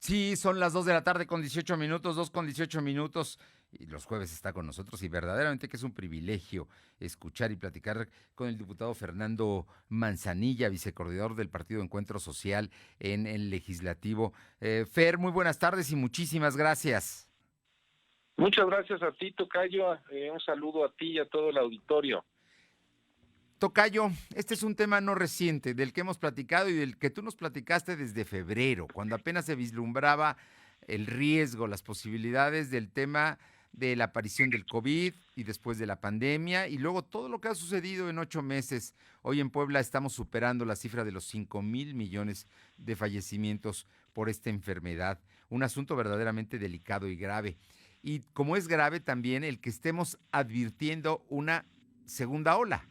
Sí, son las 2 de la tarde con 18 minutos, 2 con 18 minutos. Y los jueves está con nosotros y verdaderamente que es un privilegio escuchar y platicar con el diputado Fernando Manzanilla, vicecoordinador del Partido Encuentro Social en el Legislativo. Fer, muy buenas tardes y muchísimas gracias. Muchas gracias a ti, Tocayo. Un saludo a ti y a todo el auditorio. Tocayo, este es un tema no reciente, del que hemos platicado y del que tú nos platicaste desde febrero, cuando apenas se vislumbraba el riesgo, las posibilidades del tema de la aparición del COVID y después de la pandemia y luego todo lo que ha sucedido en 8 meses. Hoy en Puebla estamos superando la cifra de los 5,000 millones de fallecimientos por esta enfermedad. Un asunto verdaderamente delicado y grave. Y como es grave también el que estemos advirtiendo una segunda ola,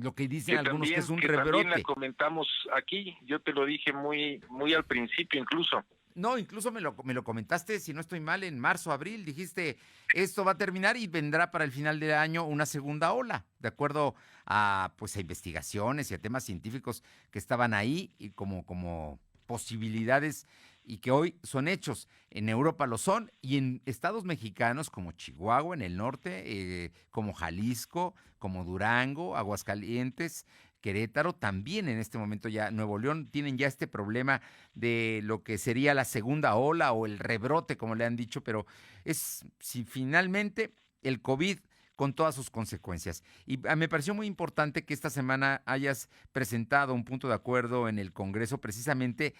lo que dicen algunos que es un Que también la rebrote. comentamos aquí. Yo te lo dije muy al principio incluso. No, incluso me lo comentaste, si no estoy mal, en marzo, abril, dijiste, esto va a terminar y vendrá para el final del año una segunda ola, de acuerdo a, pues, a investigaciones y a temas científicos que estaban ahí y como posibilidades y que hoy son hechos. En Europa lo son y en estados mexicanos como Chihuahua, en el norte, como Jalisco, como Durango, Aguascalientes, Querétaro, también en este momento ya Nuevo León tienen ya este problema de lo que sería la segunda ola o el rebrote, como le han dicho, pero es si finalmente el COVID con todas sus consecuencias. Y me pareció muy importante que esta semana hayas presentado un punto de acuerdo en el Congreso precisamente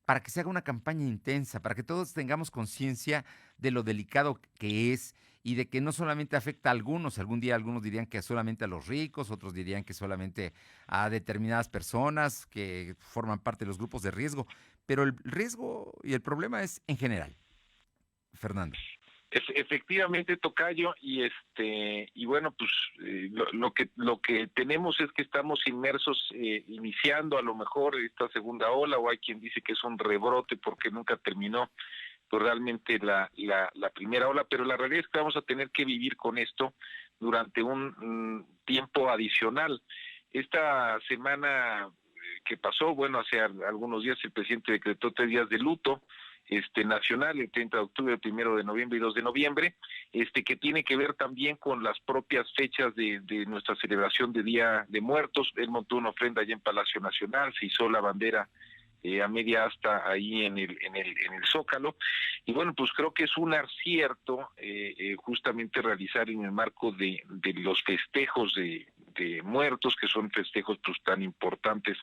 para que se haga una campaña intensa, para que todos tengamos conciencia de lo delicado que es y de que no solamente afecta a algunos, algún día algunos dirían que solamente a los ricos, otros dirían que solamente a determinadas personas que forman parte de los grupos de riesgo, pero el riesgo y el problema es en general, Fernando. Efectivamente, Tocayo, y bueno, pues lo que tenemos es que estamos inmersos, iniciando a lo mejor esta segunda ola, o hay quien dice que es un rebrote porque nunca terminó pues realmente la primera ola, pero la realidad es que vamos a tener que vivir con esto durante un tiempo adicional. Esta semana que pasó, bueno, hace algunos días el presidente decretó 3 días de luto nacional, el 30 de octubre, el 1 de noviembre y 2 de noviembre, que tiene que ver también con las propias fechas de nuestra celebración de Día de Muertos. Él montó una ofrenda allá en Palacio Nacional, se hizo la bandera a media asta ahí en el Zócalo, y bueno, pues creo que es un acierto justamente realizar en el marco de los festejos de muertos, que son festejos pues tan importantes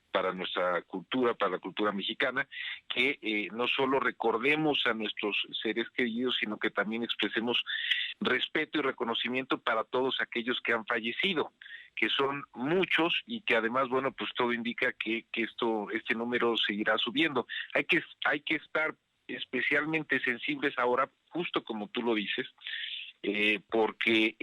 para nuestra cultura, para la cultura mexicana, que no solo recordemos a nuestros seres queridos, sino que también expresemos respeto y reconocimiento para todos aquellos que han fallecido, que son muchos y que además, bueno, pues todo indica que este número seguirá subiendo. Hay que estar especialmente sensibles ahora, justo como tú lo dices, porque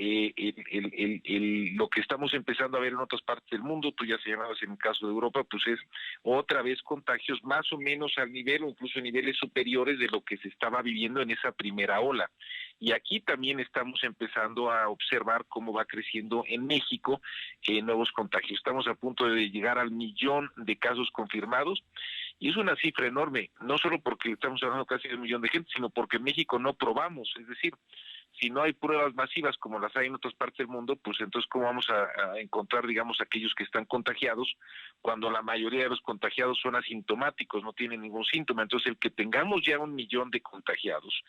lo que estamos empezando a ver en otras partes del mundo, tú ya señalabas en el caso de Europa, pues es otra vez contagios más o menos al nivel o incluso a niveles superiores de lo que se estaba viviendo en esa primera ola. Y aquí también estamos empezando a observar cómo va creciendo en México nuevos contagios. Estamos a punto de llegar al 1,000,000 de casos confirmados, y es una cifra enorme, no solo porque estamos hablando casi de 1,000,000 de gente, sino porque en México no probamos, es decir, si no hay pruebas masivas como las hay en otras partes del mundo, pues entonces ¿cómo vamos a encontrar, digamos, aquellos que están contagiados cuando la mayoría de los contagiados son asintomáticos, no tienen ningún síntoma? Entonces el que tengamos ya 1,000,000 de contagiados,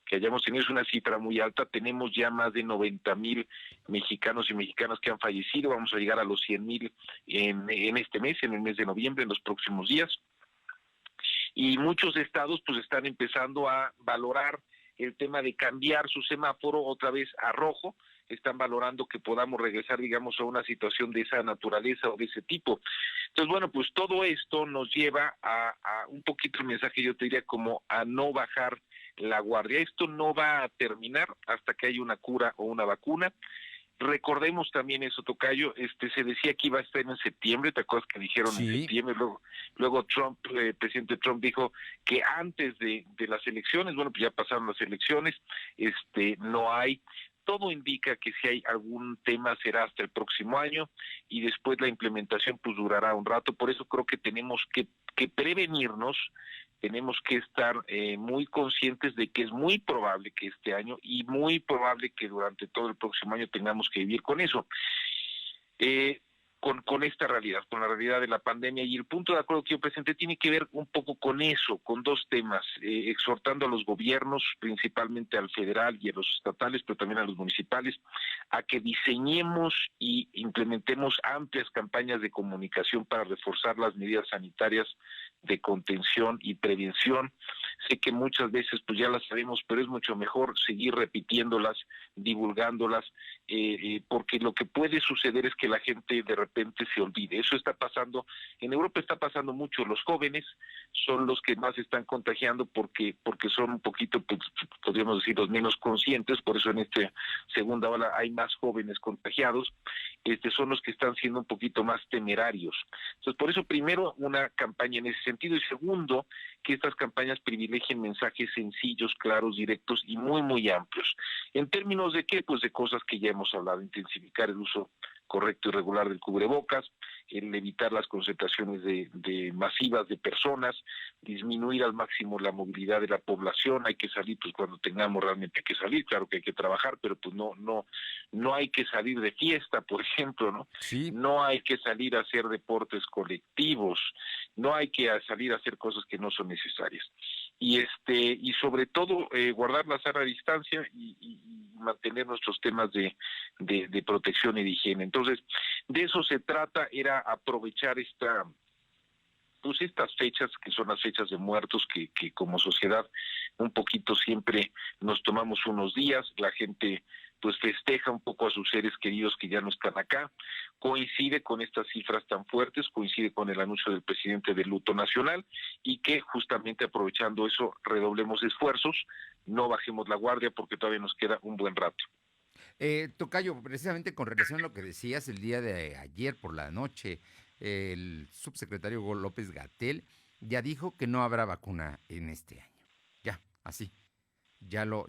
que hayamos tenido es una cifra muy alta, tenemos ya más de 90,000 mexicanos y mexicanas que han fallecido, vamos a llegar a los 100,000 en este mes, en el mes de noviembre, en los próximos días, y muchos estados pues están empezando a valorar el tema de cambiar su semáforo otra vez a rojo, están valorando que podamos regresar, digamos, a una situación de esa naturaleza o de ese tipo. Entonces, bueno, pues todo esto nos lleva a un poquito el mensaje, yo te diría, como a no bajar la guardia. Esto no va a terminar hasta que haya una cura o una vacuna. Recordemos también eso, Tocayo, se decía que iba a estar en septiembre, ¿te acuerdas que dijeron en Sí, septiembre? Luego Trump, presidente Trump dijo que antes de las elecciones, bueno, pues ya pasaron las elecciones, no hay. Todo indica que si hay algún tema será hasta el próximo año, y después la implementación pues durará un rato. Por eso creo que tenemos que prevenirnos, tenemos que estar muy conscientes de que es muy probable que este año y muy probable que durante todo el próximo año tengamos que vivir con eso. Con esta realidad, con la realidad de la pandemia. Y el punto de acuerdo que yo presenté tiene que ver un poco con eso, con dos temas, exhortando a los gobiernos, principalmente al federal y a los estatales, pero también a los municipales, a que diseñemos y implementemos amplias campañas de comunicación para reforzar las medidas sanitarias de contención y prevención. Sé que muchas veces pues ya las sabemos, pero es mucho mejor seguir repitiéndolas, divulgándolas, porque lo que puede suceder es que la gente de repente se olvide. Eso está pasando, en Europa está pasando mucho. Los jóvenes son los que más están contagiando porque son un poquito, pues, podríamos decir, los menos conscientes, por eso en esta segunda ola hay más jóvenes contagiados, son los que están siendo un poquito más temerarios. Entonces, por eso, primero, una campaña en ese sentido, y segundo, que estas campañas privilegien mensajes sencillos, claros, directos y muy, muy amplios. ¿En términos de qué? Pues de cosas que ya hemos hablado: intensificar el uso correcto y regular del cubrebocas, el evitar las concentraciones de masivas de personas, disminuir al máximo la movilidad de la población. Hay que salir pues cuando tengamos realmente que salir, claro que hay que trabajar, pero pues no hay que salir de fiesta, por ejemplo, ¿no? Sí. No hay que salir a hacer deportes colectivos, no hay que salir a hacer cosas que no son necesarias. Y sobre todo guardar la sana distancia y mantener nuestros temas de protección y de higiene. Entonces, de eso se trata, era aprovechar estas fechas, que son las fechas de muertos, que como sociedad un poquito siempre nos tomamos unos días, la gente pues festeja un poco a sus seres queridos que ya no están acá, coincide con estas cifras tan fuertes, coincide con el anuncio del presidente del luto nacional, y que justamente aprovechando eso redoblemos esfuerzos, no bajemos la guardia porque todavía nos queda un buen rato. Tocayo, precisamente con relación a lo que decías el día de ayer por la noche, el subsecretario Hugo López Gatell ya dijo que no habrá vacuna en este año. Ya, así. Ya lo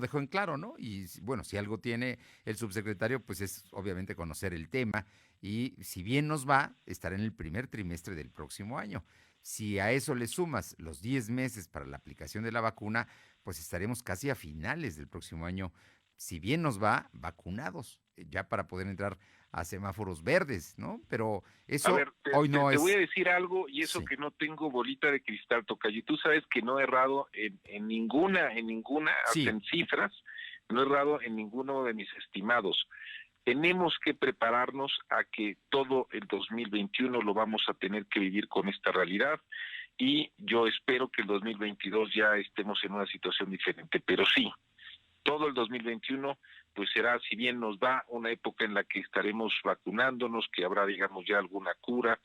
dejó en claro, ¿no? Y bueno, si algo tiene el subsecretario, pues es obviamente conocer el tema, y si bien nos va, estará en el primer trimestre del próximo año. Si a eso le sumas los 10 meses para la aplicación de la vacuna, pues estaremos casi a finales del próximo año, si bien nos va, vacunados, ya para poder entrar a semáforos verdes, ¿no? Pero A eso ver, hoy no te voy a es. decir algo, y eso Sí, que no tengo bolita de cristal, tocayo. Tú sabes que no he errado en ninguna, hasta sí, en cifras, no he errado en ninguno de mis estimados. Tenemos que prepararnos a que todo el 2021 lo vamos a tener que vivir con esta realidad, y yo espero que el 2022 ya estemos en una situación diferente, pero sí, todo el 2021 pues será, si bien nos va, una época en la que estaremos vacunándonos, que habrá, digamos, ya alguna cura,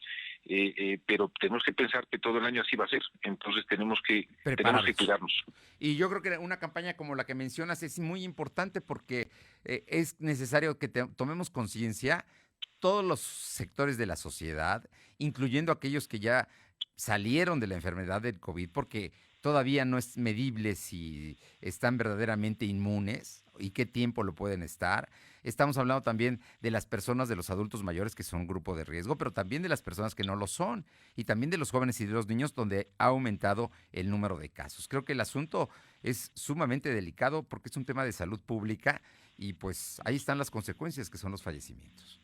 pero tenemos que pensar que todo el año así va a ser. Entonces tenemos que preparados. cuidarnos. Y yo creo que una campaña como la que mencionas es muy importante porque es necesario que tomemos conciencia todos los sectores de la sociedad, incluyendo aquellos que ya salieron de la enfermedad del COVID, porque todavía no es medible si están verdaderamente inmunes y qué tiempo lo pueden estar. Estamos hablando también de las personas, de los adultos mayores, que son un grupo de riesgo, pero también de las personas que no lo son, y también de los jóvenes y de los niños, donde ha aumentado el número de casos. Creo que el asunto es sumamente delicado porque es un tema de salud pública, y pues ahí están las consecuencias, que son los fallecimientos.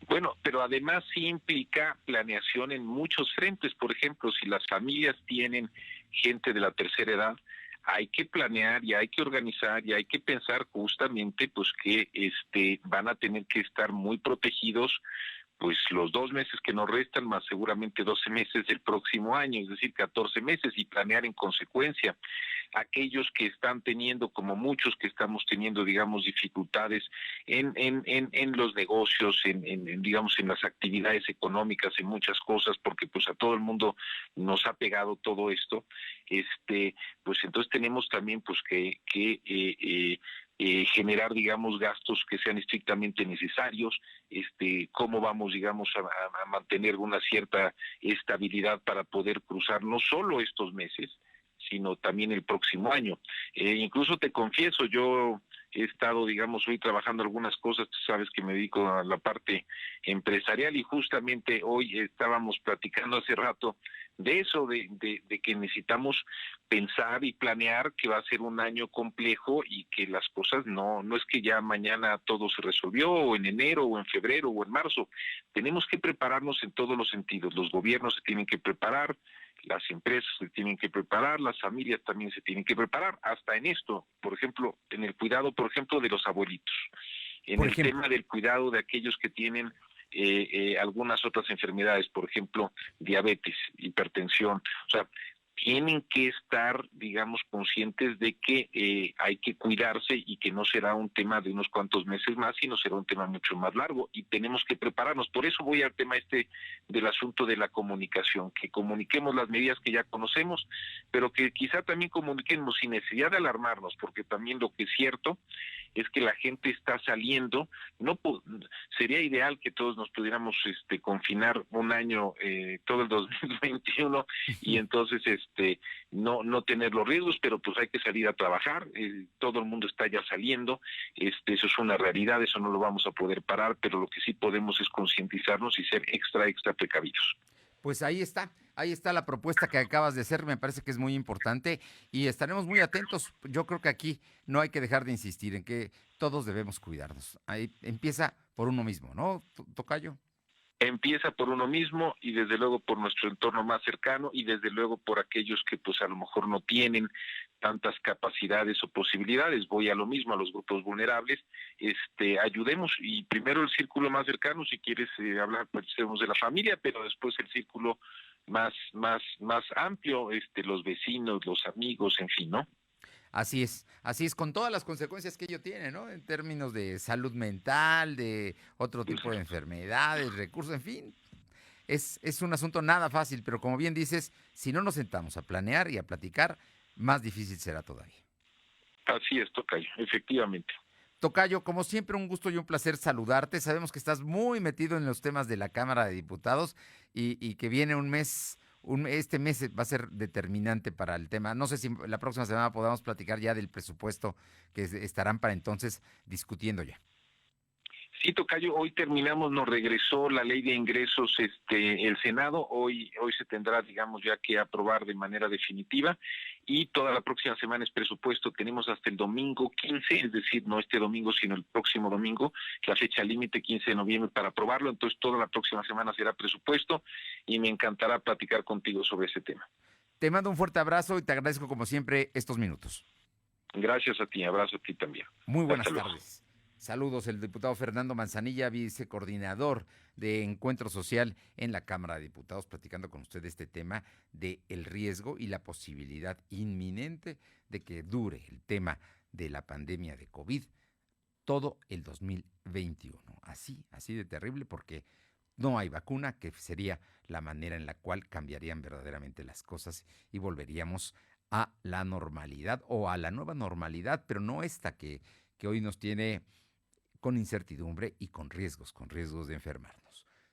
Bueno, pero además sí implica planeación en muchos frentes. Por ejemplo, si las familias tienen gente de la tercera edad, hay que planear y hay que organizar y hay que pensar justamente pues que van a tener que estar muy protegidos pues los 2 meses que nos restan, más seguramente 12 meses del próximo año, es decir, 14 meses, y planear en consecuencia. Aquellos que están teniendo, como muchos que estamos teniendo, digamos, dificultades en los negocios, digamos, en las actividades económicas, en muchas cosas, porque pues a todo el mundo nos ha pegado todo esto, pues entonces tenemos también pues que generar, digamos, gastos que sean estrictamente necesarios, cómo vamos, digamos, a mantener una cierta estabilidad para poder cruzar no solo estos meses, sino también el próximo año. Incluso te confieso, yo he estado, digamos, hoy trabajando algunas cosas, tú sabes que me dedico a la parte empresarial y justamente hoy estábamos platicando hace rato de eso, de que necesitamos pensar y planear que va a ser un año complejo y que las cosas no es que ya mañana todo se resolvió, o en enero, o en febrero, o en marzo. Tenemos que prepararnos en todos los sentidos. Los gobiernos se tienen que preparar, las empresas se tienen que preparar, las familias también se tienen que preparar, hasta en esto, por ejemplo, en el cuidado, por ejemplo, de los abuelitos, en Por el ejemplo, tema del cuidado de aquellos que tienen algunas otras enfermedades, por ejemplo, diabetes, hipertensión, o sea, tienen que estar, digamos, conscientes de que hay que cuidarse y que no será un tema de unos cuantos meses más, sino será un tema mucho más largo y tenemos que prepararnos. Por eso voy al tema del asunto de la comunicación, que comuniquemos las medidas que ya conocemos, pero que quizá también comuniquemos sin necesidad de alarmarnos, porque también lo que es cierto es que la gente está saliendo, sería ideal que todos nos pudiéramos confinar un año, todo el 2021, y entonces no tener los riesgos, pero pues hay que salir a trabajar, todo el mundo está ya saliendo, eso es una realidad, eso no lo vamos a poder parar, pero lo que sí podemos es concientizarnos y ser extra precavidos. pues ahí está la propuesta que acabas de hacer, me parece que es muy importante y estaremos muy atentos. Yo creo que aquí no hay que dejar de insistir en que todos debemos cuidarnos. Ahí empieza por uno mismo, ¿no, Tocayo? Empieza por uno mismo y desde luego por nuestro entorno más cercano y desde luego por aquellos que pues a lo mejor no tienen tantas capacidades o posibilidades. Voy a lo mismo, a los grupos vulnerables, ayudemos y primero el círculo más cercano, si quieres hablar pues de la familia, pero después el círculo más amplio, los vecinos, los amigos, en fin, ¿no? Así es, con todas las consecuencias que ello tiene, ¿no? En términos de salud mental, de otro tipo de enfermedades, recursos, en fin. Es un asunto nada fácil, pero como bien dices, si no nos sentamos a planear y a platicar, más difícil será todavía. Así es, Tocayo, efectivamente. Tocayo, como siempre, un gusto y un placer saludarte. Sabemos que estás muy metido en los temas de la Cámara de Diputados y que viene un mes, este mes va a ser determinante para el tema. No sé si la próxima semana podamos platicar ya del presupuesto que estarán para entonces discutiendo ya. Sí, Tocayo, hoy terminamos, nos regresó la ley de ingresos, el Senado, hoy se tendrá, digamos, ya que aprobar de manera definitiva y toda la próxima semana es presupuesto, tenemos hasta el domingo 15, es decir, no este domingo, sino el próximo domingo, la fecha límite 15 de noviembre para aprobarlo, entonces toda la próxima semana será presupuesto y me encantará platicar contigo sobre ese tema. Te mando un fuerte abrazo y te agradezco como siempre estos minutos. Gracias a ti, abrazo a ti también. Muy Hasta buenas luego. tardes. Saludos, el diputado Fernando Manzanilla, vicecoordinador de Encuentro Social en la Cámara de Diputados, platicando con usted este tema de el riesgo y la posibilidad inminente de que dure el tema de la pandemia de COVID todo el 2021. Así de terrible, porque no hay vacuna, que sería la manera en la cual cambiarían verdaderamente las cosas y volveríamos a la normalidad o a la nueva normalidad, pero no esta que hoy nos tiene con incertidumbre y con riesgos de enfermarnos.